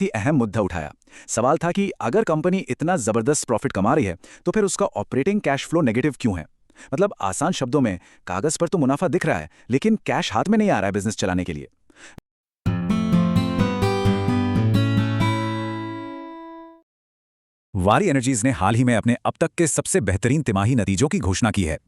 ही अहम मुद्दा उठाया। सवाल था कि अगर कंपनी इतना जबरदस्त प्रॉफिट कमा रही है तो फिर उसका ऑपरेटिंग कैश फ्लो नेगेटिव क्यों है। मतलब आसान शब्दों में, कागज पर तो मुनाफा दिख रहा है लेकिन कैश हाथ में नहीं आ रहा है बिजनेस चलाने के लिए। वारी एनर्जीज ने हाल ही में अपने अब तक के सबसे बेहतरीन तिमाही नतीजों की घोषणा की है।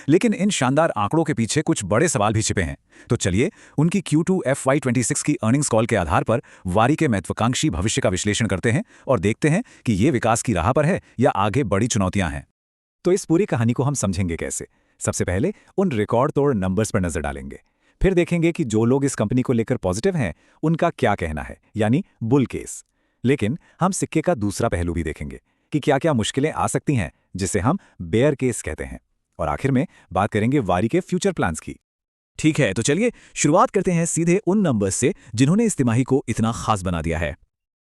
लेकिन इन शानदार आंकड़ों के पीछे कुछ बड़े सवाल भी छिपे हैं। तो चलिए उनकी Q2 FY26 की अर्निंग्स कॉल के आधार पर वारी के महत्वाकांक्षी भविष्य का विश्लेषण करते हैं और देखते हैं कि ये विकास की राह पर है या आगे बड़ी चुनौतियां हैं। तो इस पूरी कहानी को हम समझेंगे कैसे? सबसे पहले उन रिकॉर्ड तोड़ नंबर्स पर नजर डालेंगे। फिर देखेंगे कि जो लोग इस कंपनी को लेकर पॉजिटिव हैं उनका क्या कहना है, यानी बुल केस। लेकिन हम सिक्के का दूसरा पहलू भी देखेंगे कि क्या क्या मुश्किलें आ सकती हैं, जिसे हम बेयर केस कहते हैं। और आखिर में बात करेंगे वारी के फ्यूचर प्लान्स की। ठीक है, तो चलिए शुरुआत करते हैं सीधे उन नंबर्स से जिन्होंने इस तिमाही को इतना खास बना दिया है।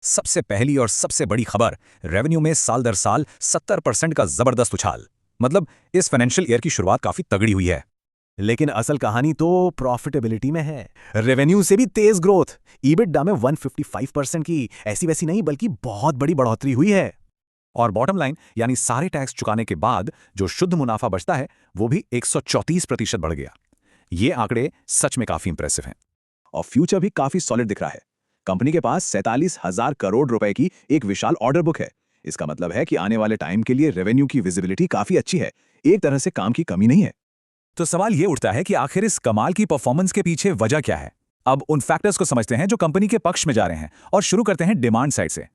सबसे पहली और सबसे बड़ी खबर, रेवेन्यू में साल दर साल 70% का जबरदस्त उछाल। मतलब इस फाइनेंशियल ईयर की शुरुआत काफी तगड़ी हुई है। लेकिन असल कहानी तो प्रॉफिटेबिलिटी में है। रेवेन्यू से भी तेज ग्रोथ, ईबिटडा में 155% की ऐसी वैसी नहीं बल्कि बहुत बड़ी बढ़ोतरी हुई है। और बॉटम लाइन यानी सारे टैक्स चुकाने के बाद जो शुद्ध मुनाफा बचता है वो भी 134% बढ़ गया। ये आंकड़े सच में काफी इंप्रेसिव हैं। और फ्यूचर भी काफी सॉलिड दिख रहा है। कंपनी के पास 47,000 करोड़ रुपए की एक विशाल ऑर्डर बुक है। इसका मतलब है कि आने वाले टाइम के लिए रेवेन्यू की विजिबिलिटी काफी अच्छी है। एक तरह से काम की कमी नहीं है। तो सवाल ये उठता है कि आखिर इस कमाल की परफॉर्मेंस के पीछे वजह क्या है। अब उन फैक्टर्स को समझते हैं जो कंपनी के पक्ष में जा रहे हैं और शुरू करते हैं डिमांड साइड से।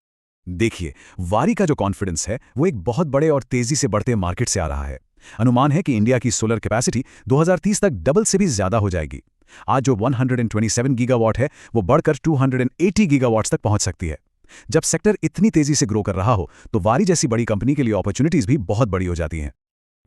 देखिए, वारी का जो कॉन्फिडेंस है वो एक बहुत बड़े और तेजी से बढ़ते मार्केट से आ रहा है। अनुमान है कि इंडिया की सोलर कैपेसिटी 2030 तक डबल से भी ज्यादा हो जाएगी। आज जो 127 गीगावाट है वो बढ़कर 280 गीगावाट्स तक पहुंच सकती है। जब सेक्टर इतनी तेजी से ग्रो कर रहा हो तो वारी जैसी बड़ी कंपनी के लिए अपॉर्चुनिटीज भी बहुत बड़ी हो जाती हैं।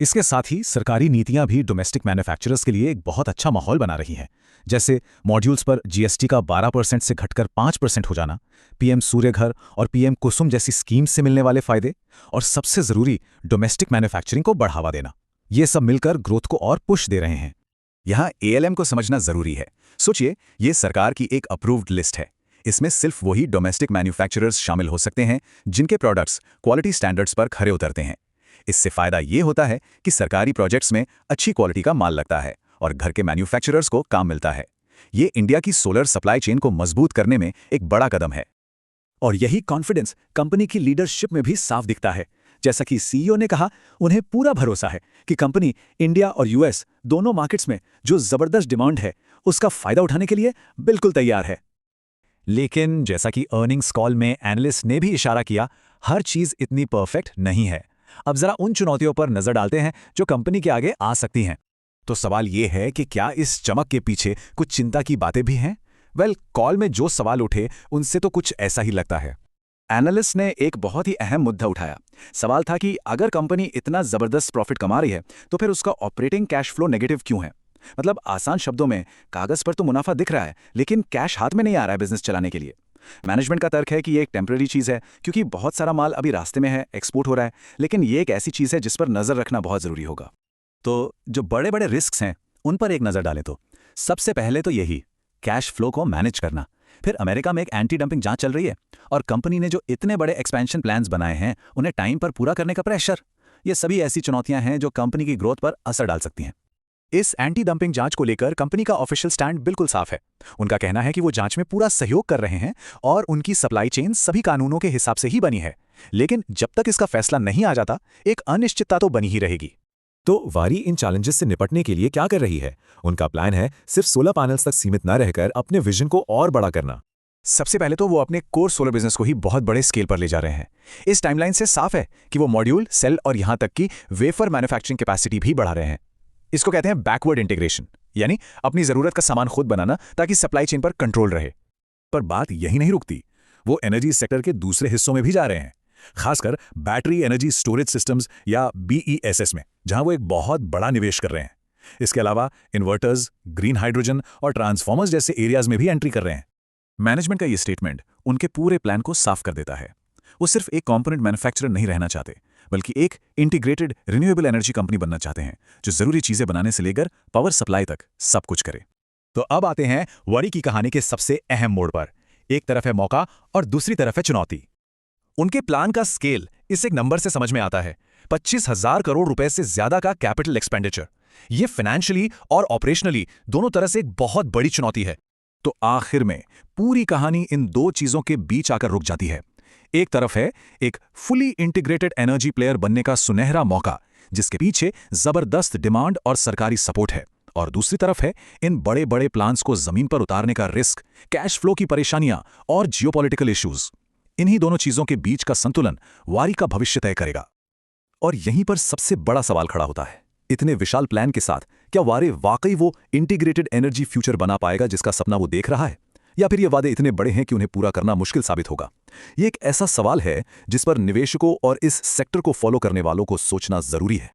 इसके साथ ही सरकारी नीतियां भी डोमेस्टिक मैन्युफैक्चरर्स के लिए एक बहुत अच्छा माहौल बना रही हैं। जैसे मॉड्यूल्स पर जीएसटी का 12% से घटकर 5% हो जाना, पीएम सूर्यघर और पीएम कुसुम जैसी स्कीम्स से मिलने वाले फायदे, और सबसे जरूरी डोमेस्टिक मैन्युफैक्चरिंग को बढ़ावा देना। ये सब मिलकर ग्रोथ को और पुश दे रहे हैं। यहाँ एएलएम को समझना जरूरी है। सोचिए, ये सरकार की एक अप्रूव्ड लिस्ट है। इसमें सिर्फ वही डोमेस्टिक मैन्युफैक्चरर्स शामिल हो सकते हैं जिनके प्रोडक्ट्स क्वालिटी स्टैंडर्ड्स पर खरे उतरते हैं। इससे फायदा ये होता है कि सरकारी प्रोजेक्ट्स में अच्छी क्वालिटी का माल लगता है और घर के मैन्युफैक्चरर्स को काम मिलता है। ये इंडिया की सोलर सप्लाई चेन को मजबूत करने में एक बड़ा कदम है। और यही कॉन्फिडेंस कंपनी की लीडरशिप में भी साफ दिखता है। जैसा कि सीईओ ने कहा, उन्हें पूरा भरोसा है कि कंपनी इंडिया और यूएस दोनों मार्केट्स में जो जबरदस्त डिमांड है उसका फायदा उठाने के लिए बिल्कुल तैयार है। लेकिन जैसा कि अर्निंग्स कॉल में एनालिस्ट ने भी इशारा किया, हर चीज इतनी परफेक्ट नहीं है। अब जरा उन चुनौतियों पर नजर डालते हैं जो कंपनी के आगे आ सकती हैं। तो सवाल यह है कि क्या इस चमक के पीछे कुछ चिंता की बातें भी हैं? कॉल में जो सवाल उठे उनसे तो कुछ ऐसा ही लगता है। एनालिस्ट ने एक बहुत ही अहम मुद्दा उठाया। सवाल था कि अगर कंपनी इतना जबरदस्त प्रॉफिट कमा रही है तो फिर उसका ऑपरेटिंग कैश फ्लो नेगेटिव क्यों है। मतलब आसान शब्दों में, कागज पर तो मुनाफा दिख रहा है लेकिन कैश हाथ में नहीं आ रहा है बिजनेस चलाने के लिए। मैनेजमेंट का तर्क है कि ये एक टेम्पररी चीज़ है क्योंकि बहुत सारा माल अभी रास्ते में है, एक्सपोर्ट हो रहा है। लेकिन ये एक ऐसी चीज़ है जिस पर नज़र रखना बहुत ज़रूरी होगा। तो जो बड़े बड़े रिस्क्स हैं उन पर एक नज़र डालें तो सबसे पहले तो यही कैश फ्लो को मैनेज करना। फिर अमेरिका में एक एंटी डंपिंग जांच चल रही है और कंपनी ने जो इतने बड़े एक्सपेंशन प्लान्स बनाए हैं उन्हें टाइम पर पूरा करने का प्रेशर। ये सभी ऐसी चुनौतियां हैं जो कंपनी की ग्रोथ पर असर डाल सकती हैं। इस एंटी डंपिंग जांच को लेकर कंपनी का ऑफिशियल स्टैंड बिल्कुल साफ है। उनका कहना है कि वो जांच में पूरा सहयोग कर रहे हैं और उनकी सप्लाई चेन सभी कानूनों के हिसाब से ही बनी है। लेकिन जब तक इसका फैसला नहीं आ जाता, एक अनिश्चितता तो बनी ही रहेगी। तो वारी इन चैलेंजेस से निपटने के लिए क्या कर रही है? उनका प्लान है सिर्फ सोलर पैनल्स तक सीमित न रहकर अपने विजन को और बड़ा करना। सबसे पहले तो वो अपने कोर सोलर बिजनेस को ही बहुत बड़े स्केल पर ले जा रहे हैं। इस टाइमलाइन से साफ है कि वो मॉड्यूल, सेल और यहां तक कि वेफर मैन्युफैक्चरिंग कैपेसिटी भी बढ़ा रहे हैं। इसको कहते हैं बैकवर्ड इंटीग्रेशन, यानी अपनी जरूरत का सामान खुद बनाना ताकि सप्लाई चेन पर कंट्रोल रहे। पर बात यही नहीं रुकती, वो एनर्जी सेक्टर के दूसरे हिस्सों में भी जा रहे हैं, खासकर बैटरी एनर्जी स्टोरेज सिस्टम्स या BESS में, जहां वो एक बहुत बड़ा निवेश कर रहे हैं। इसके अलावा इन्वर्टर्स, ग्रीन हाइड्रोजन और ट्रांसफॉर्मर्स जैसे एरियाज में भी एंट्री कर रहे हैं। मैनेजमेंट का ये स्टेटमेंट उनके पूरे प्लान को साफ कर देता है। वो सिर्फ एक कंपोनेंट मैन्युफैक्चरर नहीं रहना चाहते, बल्कि एक इंटीग्रेटेड रिन्यूएबल एनर्जी कंपनी बनना चाहते हैं जो जरूरी चीजें बनाने से लेकर पावर सप्लाई तक सब कुछ करे। तो अब आते हैं वारी की कहानी के सबसे अहम मोड़ पर। एक तरफ है मौका और दूसरी तरफ है चुनौती। उनके प्लान का स्केल इस एक नंबर से समझ में आता है, 25,000 करोड़ रुपए से ज्यादा का कैपिटल एक्सपेंडिचर। ये फाइनेंशियली और ऑपरेशनली दोनों तरह से एक बहुत बड़ी चुनौती है। तो आखिर में पूरी कहानी इन दो चीजों के बीच आकर रुक जाती है। एक तरफ है एक फुली इंटीग्रेटेड एनर्जी प्लेयर बनने का सुनहरा मौका, जिसके पीछे जबरदस्त डिमांड और सरकारी सपोर्ट है, और दूसरी तरफ है इन बड़े बड़े प्लान्स को जमीन पर उतारने का रिस्क, कैश फ्लो की परेशानियां और जियोपॉलिटिकल इश्यूज। इन्हीं दोनों चीजों के बीच का संतुलन वारी का भविष्य तय करेगा। और यहीं पर सबसे बड़ा सवाल खड़ा होता है, इतने विशाल प्लान के साथ क्या वारे वाकई वो इंटीग्रेटेड एनर्जी फ्यूचर बना पाएगा जिसका सपना वो देख रहा है, या फिर ये वादे इतने बड़े हैं कि उन्हें पूरा करना मुश्किल साबित होगा? ये एक ऐसा सवाल है जिस पर निवेशकों और इस सेक्टर को फॉलो करने वालों को सोचना जरूरी है।